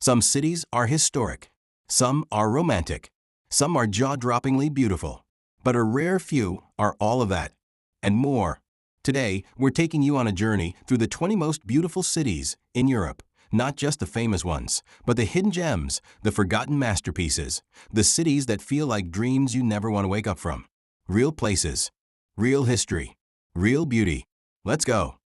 Some cities are historic. Some are romantic. Some are jaw-droppingly beautiful. But a rare few are all of that and more. Today, we're taking you on a journey through the 20 most beautiful cities in Europe. Not just the famous ones, but the hidden gems, the forgotten masterpieces, the cities that feel like dreams you never want to wake up from. Real places, real history, real beauty. Let's go.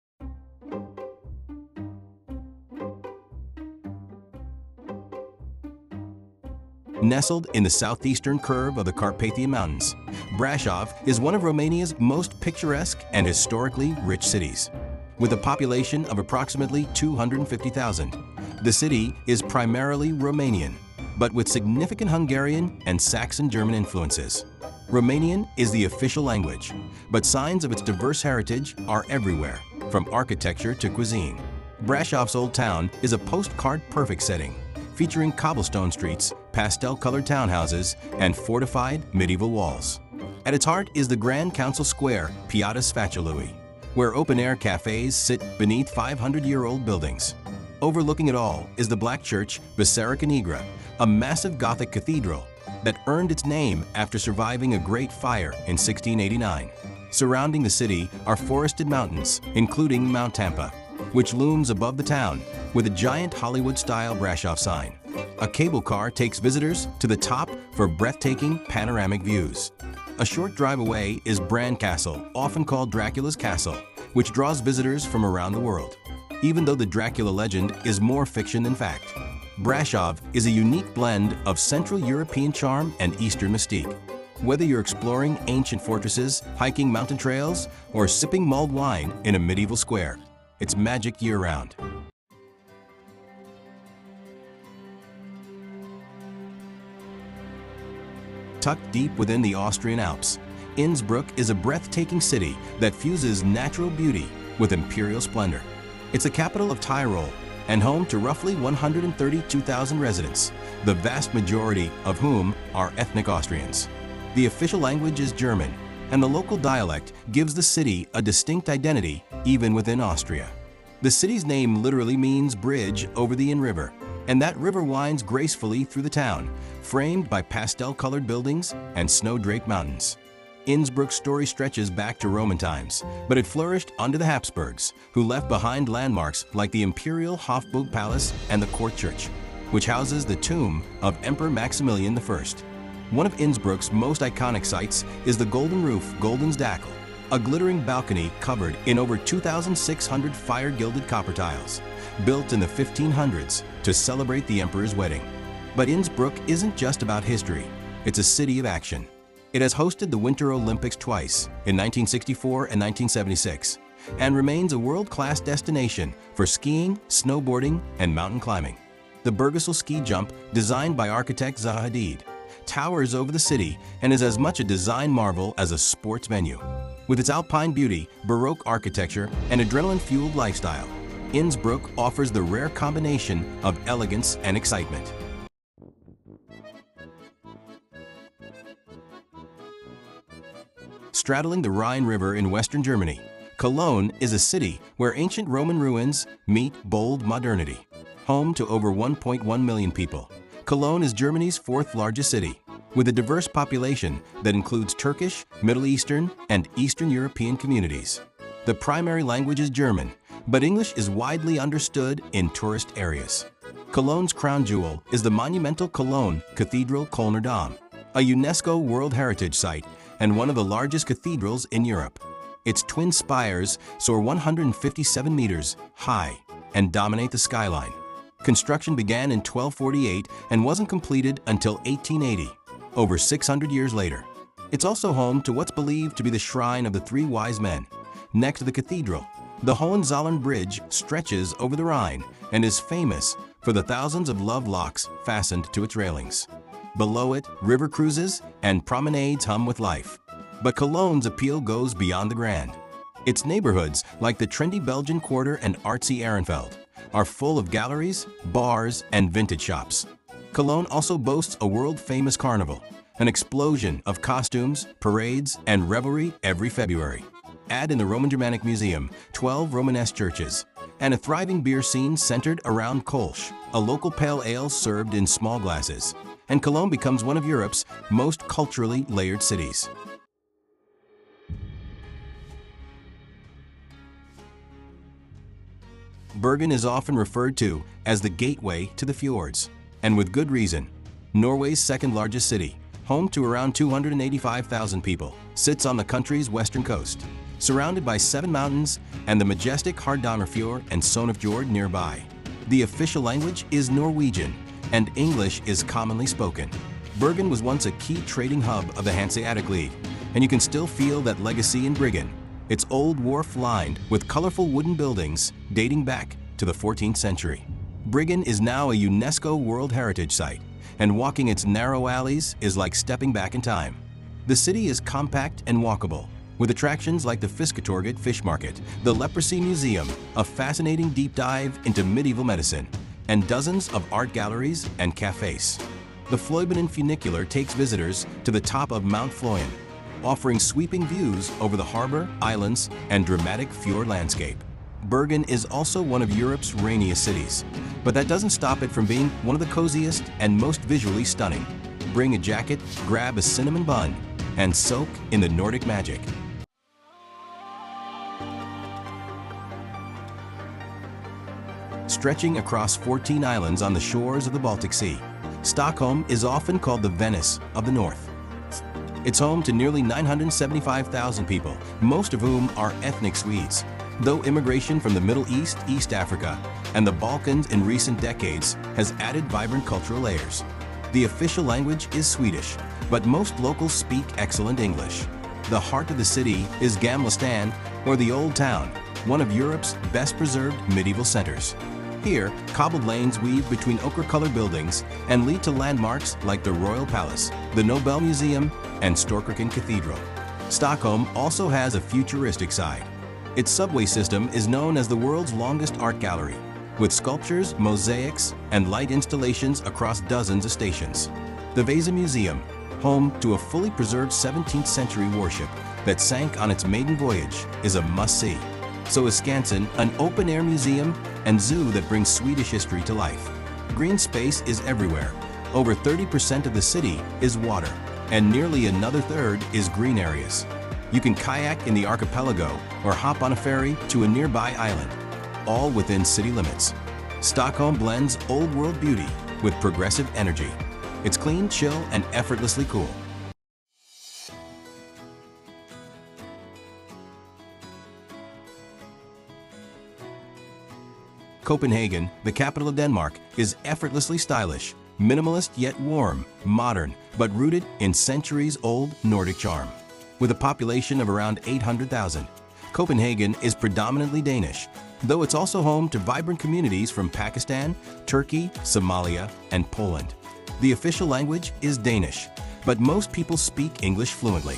Nestled in the southeastern curve of the Carpathian Mountains, Brașov is one of Romania's most picturesque and historically rich cities. With a population of approximately 250,000, the city is primarily Romanian, but with significant Hungarian and Saxon German influences. Romanian is the official language, but signs of its diverse heritage are everywhere, from architecture to cuisine. Brașov's Old Town is a postcard-perfect setting, featuring cobblestone streets, pastel-colored townhouses, and fortified medieval walls. At its heart is the Grand Council Square, Piața Sfășului, where open-air cafes sit beneath 500-year-old buildings. Overlooking it all is the Black Church, Biserica Neagră, a massive Gothic cathedral that earned its name after surviving a great fire in 1689. Surrounding the city are forested mountains, including Mount Tampa, which looms above the town with a giant Hollywood-style Brașov sign. A cable car takes visitors to the top for breathtaking panoramic views. A short drive away is Bran Castle, often called Dracula's Castle, which draws visitors from around the world. Even though the Dracula legend is more fiction than fact, Brașov is a unique blend of Central European charm and Eastern mystique. Whether you're exploring ancient fortresses, hiking mountain trails, or sipping mulled wine in a medieval square, it's magic year-round. Tucked deep within the Austrian Alps, Innsbruck is a breathtaking city that fuses natural beauty with imperial splendor. It's the capital of Tyrol and home to roughly 132,000 residents, the vast majority of whom are ethnic Austrians. The official language is German, and the local dialect gives the city a distinct identity even within Austria. The city's name literally means bridge over the Inn River, and that river winds gracefully through the town, framed by pastel-colored buildings and snow-draped mountains. Innsbruck's story stretches back to Roman times, but it flourished under the Habsburgs, who left behind landmarks like the Imperial Hofburg Palace and the Court Church, which houses the tomb of Emperor Maximilian I. One of Innsbruck's most iconic sights is the Golden Roof Golden's Dackel, a glittering balcony covered in over 2,600 fire-gilded copper tiles, built in the 1500s to celebrate the emperor's wedding. But Innsbruck isn't just about history, it's a city of action. It has hosted the Winter Olympics twice, in 1964 and 1976, and remains a world-class destination for skiing, snowboarding, and mountain climbing. The Berghaus ski jump, designed by architect Zaha Hadid, towers over the city and is as much a design marvel as a sports venue. With its alpine beauty, Baroque architecture, and adrenaline-fueled lifestyle, Innsbruck offers the rare combination of elegance and excitement. Straddling the Rhine River in western Germany, Cologne is a city where ancient Roman ruins meet bold modernity. Home to over 1.1 million people, Cologne is Germany's fourth largest city, with a diverse population that includes Turkish, Middle Eastern, and Eastern European communities. The primary language is German, but English is widely understood in tourist areas. Cologne's crown jewel is the monumental Cologne Cathedral Kölner Dom, a UNESCO World Heritage Site and one of the largest cathedrals in Europe. Its twin spires soar 157 meters high and dominate the skyline. Construction began in 1248 and wasn't completed until 1880, over 600 years later. It's also home to what's believed to be the shrine of the Three Wise Men. Next to the cathedral, the Hohenzollern Bridge stretches over the Rhine and is famous for the thousands of love locks fastened to its railings. Below it, river cruises and promenades hum with life. But Cologne's appeal goes beyond the grand. Its neighborhoods, like the trendy Belgian Quarter and artsy Ehrenfeld, are full of galleries, bars, and vintage shops. Cologne also boasts a world-famous carnival, an explosion of costumes, parades, and revelry every February. Add in the Roman Germanic Museum, 12 Romanesque churches, and a thriving beer scene centered around Kolsch, a local pale ale served in small glasses. And Cologne becomes one of Europe's most culturally layered cities. Bergen is often referred to as the gateway to the fjords, and with good reason. Norway's second largest city, home to around 285,000 people, sits on the country's western coast, surrounded by 7 mountains and the majestic Hardangerfjord and Sognefjord nearby. The official language is Norwegian, and English is commonly spoken. Bergen was once a key trading hub of the Hanseatic League, and you can still feel that legacy in Bryggen. Its old wharf lined with colorful wooden buildings dating back to the 14th century. Bryggen is now a UNESCO World Heritage Site, and walking its narrow alleys is like stepping back in time. The city is compact and walkable, with attractions like the Fisketorget Fish Market, the Leprosy Museum, a fascinating deep dive into medieval medicine, and dozens of art galleries and cafes. The Floibenen funicular takes visitors to the top of Mount Floyen, offering sweeping views over the harbor, islands, and dramatic fjord landscape. Bergen is also one of Europe's rainiest cities, but that doesn't stop it from being one of the coziest and most visually stunning. Bring a jacket, grab a cinnamon bun, and soak in the Nordic magic. Stretching across 14 islands on the shores of the Baltic Sea, Stockholm is often called the Venice of the North. It's home to nearly 975,000 people, most of whom are ethnic Swedes. Though immigration from the Middle East, East Africa, and the Balkans in recent decades has added vibrant cultural layers. The official language is Swedish, but most locals speak excellent English. The heart of the city is Gamla Stan, or the Old Town, one of Europe's best preserved medieval centers. Here, cobbled lanes weave between ochre-colored buildings and lead to landmarks like the Royal Palace, the Nobel Museum, and Storkirken Cathedral. Stockholm also has a futuristic side. Its subway system is known as the world's longest art gallery, with sculptures, mosaics, and light installations across dozens of stations. The Vasa Museum, home to a fully preserved 17th century warship that sank on its maiden voyage, is a must-see. So is Skansen, an open-air museum and zoo that brings Swedish history to life. Green space is everywhere. Over 30% of the city is water, and nearly another third is green areas. You can kayak in the archipelago or hop on a ferry to a nearby island, all within city limits. Stockholm blends old-world beauty with progressive energy. It's clean, chill, and effortlessly cool. Copenhagen, the capital of Denmark, is effortlessly stylish, minimalist yet warm, modern, but rooted in centuries-old Nordic charm. With a population of around 800,000, Copenhagen is predominantly Danish, though it's also home to vibrant communities from Pakistan, Turkey, Somalia, and Poland. The official language is Danish, but most people speak English fluently.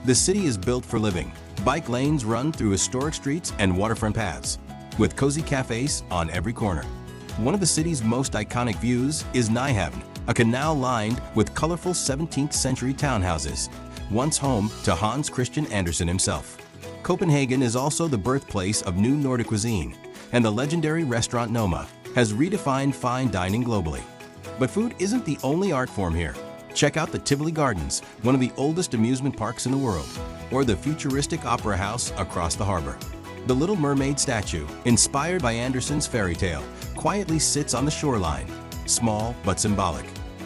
The city is built for living. Bike lanes run through historic streets and waterfront paths, with cozy cafes on every corner. One of the city's most iconic views is Nyhavn, a canal lined with colorful 17th century townhouses, once home to Hans Christian Andersen himself. Copenhagen is also the birthplace of new Nordic cuisine, and the legendary restaurant Noma has redefined fine dining globally. But food isn't the only art form here. Check out the Tivoli Gardens, one of the oldest amusement parks in the world, or the futuristic opera house across the harbor. The Little Mermaid statue, inspired by Andersen's fairy tale, quietly sits on the shoreline, small but symbolic.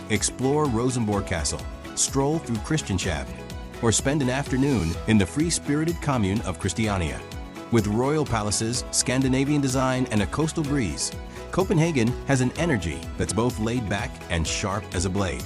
Explore Rosenborg Castle, stroll through Christianshavn, or spend an afternoon in the free-spirited commune of Christiania. With royal palaces, Scandinavian design, and a coastal breeze, Copenhagen has an energy that's both laid back and sharp as a blade.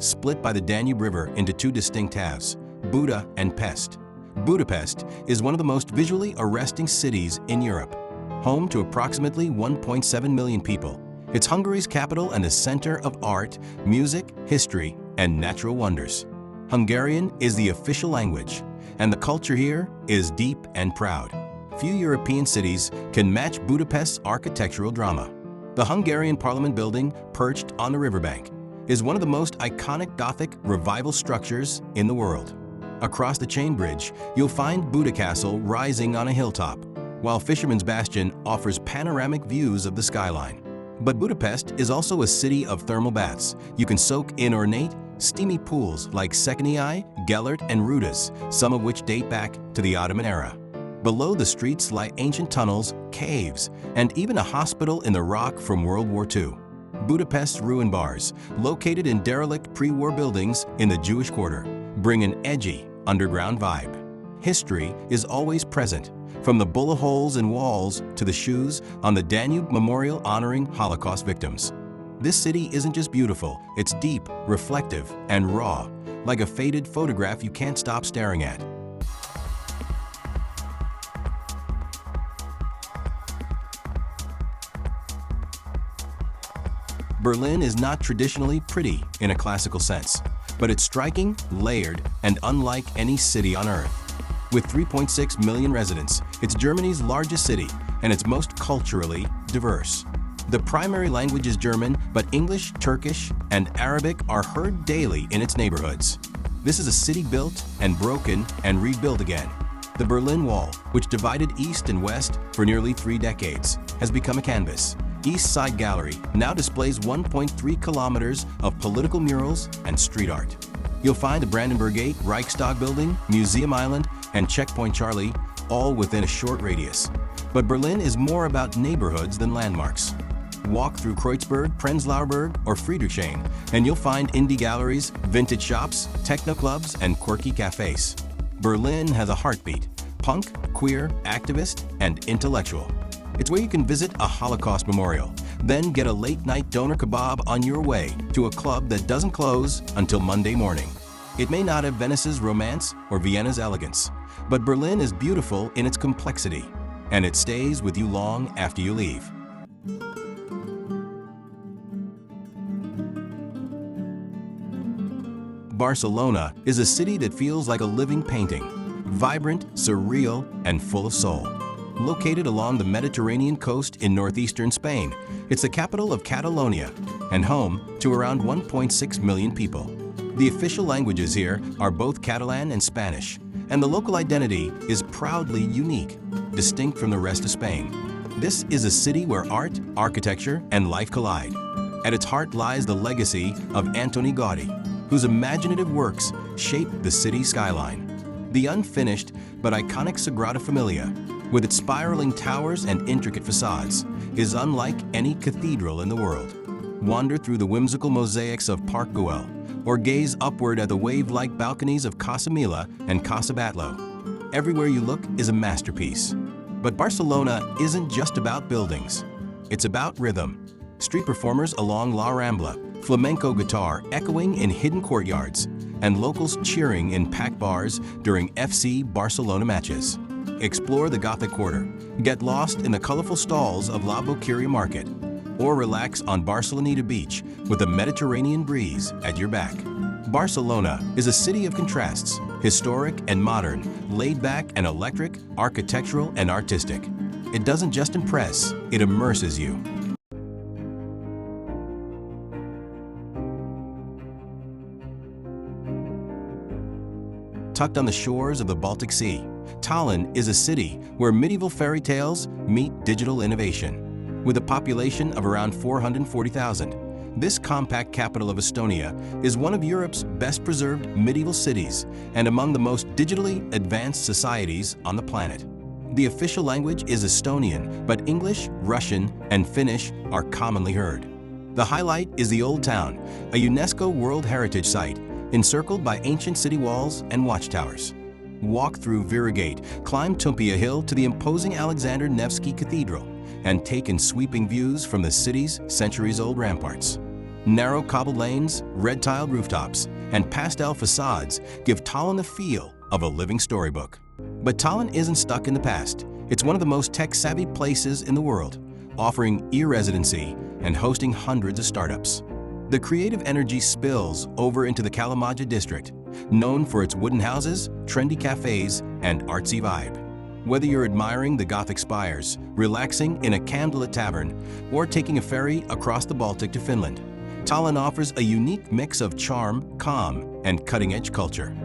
Split by the Danube River into two distinct halves, Buda and Pest. Budapest is one of the most visually arresting cities in Europe. Home to approximately 1.7 million people, it's Hungary's capital and a center of art, music, history, and natural wonders. Hungarian is the official language, and the culture here is deep and proud. Few European cities can match Budapest's architectural drama. The Hungarian Parliament building, perched on the riverbank, is one of the most iconic Gothic revival structures in the world. Across the Chain Bridge, you'll find Buda Castle rising on a hilltop, while Fisherman's Bastion offers panoramic views of the skyline. But Budapest is also a city of thermal baths. You can soak in ornate, steamy pools like Székely, Gellert, and Rudas, some of which date back to the Ottoman era. Below the streets lie ancient tunnels, caves, and even a hospital in the rock from World War II. Budapest's ruin bars, located in derelict pre-war buildings in the Jewish Quarter, bring an edgy, underground vibe. History is always present, from the bullet holes in walls to the shoes on the Danube Memorial honoring Holocaust victims. This city isn't just beautiful, it's deep, reflective, and raw, like a faded photograph you can't stop staring at. Berlin is not traditionally pretty in a classical sense, but it's striking, layered, and unlike any city on Earth. With 3.6 million residents, it's Germany's largest city, and it's most culturally diverse. The primary language is German, but English, Turkish, and Arabic are heard daily in its neighborhoods. This is a city built and broken and rebuilt again. The Berlin Wall, which divided East and West for nearly 3 decades, has become a canvas. East Side Gallery now displays 1.3 kilometers of political murals and street art. You'll find the Brandenburg Gate, Reichstag Building, Museum Island, and Checkpoint Charlie, all within a short radius. But Berlin is more about neighborhoods than landmarks. Walk through Kreuzberg, Prenzlauer Berg, or Friedrichshain, and you'll find indie galleries, vintage shops, techno clubs, and quirky cafes. Berlin has a heartbeat: punk, queer, activist, and intellectual. It's where you can visit a Holocaust memorial, then get a late-night doner kebab on your way to a club that doesn't close until Monday morning. It may not have Venice's romance or Vienna's elegance, but Berlin is beautiful in its complexity, and it stays with you long after you leave. Barcelona is a city that feels like a living painting, vibrant, surreal, and full of soul. Located along the Mediterranean coast in northeastern Spain, it's the capital of Catalonia and home to around 1.6 million people. The official languages here are both Catalan and Spanish, and the local identity is proudly unique, distinct from the rest of Spain. This is a city where art, architecture, and life collide. At its heart lies the legacy of Antoni Gaudí, whose imaginative works shaped the city's skyline. The unfinished but iconic Sagrada Familia, with its spiraling towers and intricate facades, is unlike any cathedral in the world. Wander through the whimsical mosaics of Park Güell, or gaze upward at the wave-like balconies of Casa Mila and Casa Batlló. Everywhere you look is a masterpiece. But Barcelona isn't just about buildings. It's about rhythm. Street performers along La Rambla, flamenco guitar echoing in hidden courtyards, and locals cheering in packed bars during FC Barcelona matches. Explore the Gothic Quarter, get lost in the colorful stalls of La Boqueria Market, or relax on Barceloneta Beach with a Mediterranean breeze at your back. Barcelona is a city of contrasts, historic and modern, laid back and electric, architectural and artistic. It doesn't just impress, it immerses you. Tucked on the shores of the Baltic Sea, Tallinn is a city where medieval fairy tales meet digital innovation. With a population of around 440,000, this compact capital of Estonia is one of Europe's best-preserved medieval cities and among the most digitally advanced societies on the planet. The official language is Estonian, but English, Russian, and Finnish are commonly heard. The highlight is the Old Town, a UNESCO World Heritage Site, encircled by ancient city walls and watchtowers. Walk through Vera Gate, climb Toompea Hill to the imposing Alexander Nevsky Cathedral, and take in sweeping views from the city's centuries-old ramparts. Narrow cobbled lanes, red-tiled rooftops, and pastel facades give Tallinn the feel of a living storybook. But Tallinn isn't stuck in the past. It's one of the most tech-savvy places in the world, offering e-residency and hosting hundreds of startups. The creative energy spills over into the Kalamaja district, known for its wooden houses, trendy cafes, and artsy vibe. Whether you're admiring the Gothic spires, relaxing in a candlelit tavern, or taking a ferry across the Baltic to Finland, Tallinn offers a unique mix of charm, calm, and cutting-edge culture.